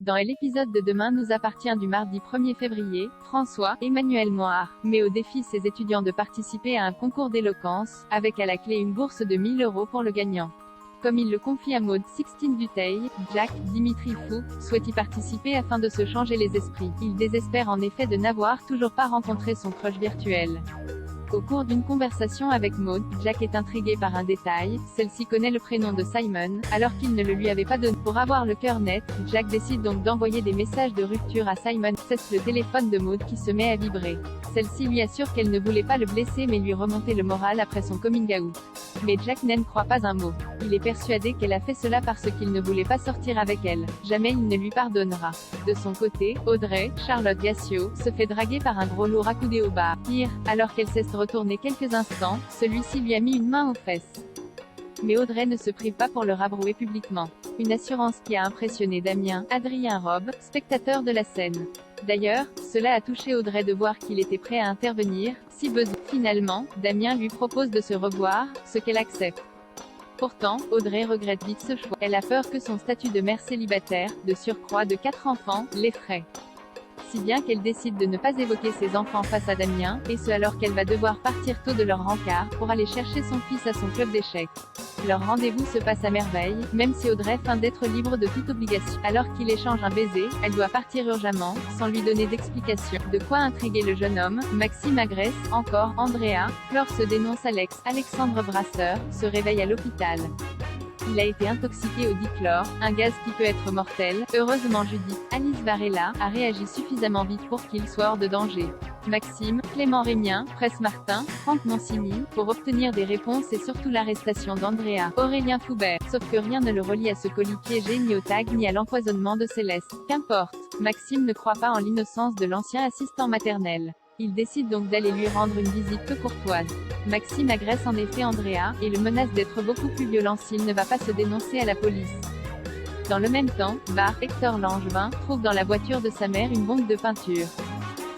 Dans l'épisode de Demain nous appartient du mardi 1er février, François, Emmanuel Moir, met au défi ses étudiants de participer à un concours d'éloquence, avec à la clé une bourse de 1000 € pour le gagnant. Comme il le confie à Maud Sixtine Dutheil, Jack, Dimitri Fou, souhaite y participer afin de se changer les esprits. Il désespère en effet de n'avoir toujours pas rencontré son crush virtuel. Au cours d'une conversation avec Maud, Jack est intrigué par un détail, celle-ci connaît le prénom de Simon, alors qu'il ne le lui avait pas donné. Pour avoir le cœur net, Jack décide donc d'envoyer des messages de rupture à Simon. Cesse le téléphone de Maud qui se met à vibrer. Celle-ci lui assure qu'elle ne voulait pas le blesser mais lui remonter le moral après son coming out. Mais Jack n'en croit pas un mot. Il est persuadé qu'elle a fait cela parce qu'il ne voulait pas sortir avec elle. Jamais il ne lui pardonnera. De son côté, Audrey, Charlotte Gassio, se fait draguer par un gros lourd accoudé au bar. Pire, alors qu'elle cesse de retourner quelques instants, celui-ci lui a mis une main aux fesses. Mais Audrey ne se prive pas pour le rabrouer publiquement. Une assurance qui a impressionné Damien, Adrien Robe, spectateur de la scène. D'ailleurs, cela a touché Audrey de voir qu'il était prêt à intervenir, si besoin. Finalement, Damien lui propose de se revoir, ce qu'elle accepte. Pourtant, Audrey regrette vite ce choix. Elle a peur que son statut de mère célibataire, de surcroît de 4 enfants, l'effraie. Si bien qu'elle décide de ne pas évoquer ses enfants face à Damien, et ce alors qu'elle va devoir partir tôt de leur rencard, pour aller chercher son fils à son club d'échecs. Leur rendez-vous se passe à merveille, même si Audrey feint d'être libre de toute obligation. Alors qu'il échange un baiser, elle doit partir urgemment, sans lui donner d'explication. De quoi intriguer le jeune homme, Maxime agresse, encore, Andrea, Flore se dénonce Alexandre Brasseur, se réveille à l'hôpital. Il a été intoxiqué au dichlore, un gaz qui peut être mortel. Heureusement Judith, Alice Varela, a réagi suffisamment vite pour qu'il soit hors de danger. Maxime, Clément Rémien, Presse Martin, Franck Monsigny, pour obtenir des réponses et surtout l'arrestation d'Andrea, Aurélien Foubert. Sauf que rien ne le relie à ce colis piégé ni au tag ni à l'empoisonnement de Céleste. Qu'importe. Maxime ne croit pas en l'innocence de l'ancien assistant maternel. Il décide donc d'aller lui rendre une visite peu courtoise. Maxime agresse en effet Andrea, et le menace d'être beaucoup plus violent s'il ne va pas se dénoncer à la police. Dans le même temps, Hector Langevin, trouve dans la voiture de sa mère une bombe de peinture.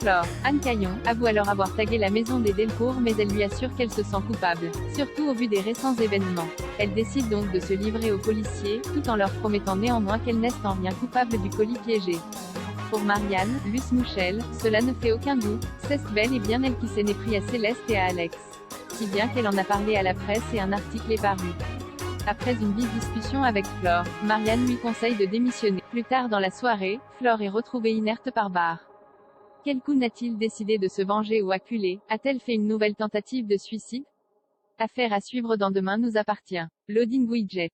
Flore, Anne Caillon, avoue alors avoir tagué la maison des Delcourt mais elle lui assure qu'elle se sent coupable, surtout au vu des récents événements. Elle décide donc de se livrer aux policiers, tout en leur promettant néanmoins qu'elle n'est en rien coupable du colis piégé. Pour Marianne, Luce Mouchel, cela ne fait aucun doute, c'est bel et bien elle qui s'en est pris à Céleste et à Alex. Si bien qu'elle en a parlé à la presse et un article est paru. Après une vive discussion avec Flore, Marianne lui conseille de démissionner. Plus tard dans la soirée, Flore est retrouvée inerte par bar. Quel coup n'a-t-il décidé de se venger ou acculer? A-t-elle fait une nouvelle tentative de suicide? Affaire à suivre dans Demain nous appartient. Loading Widget.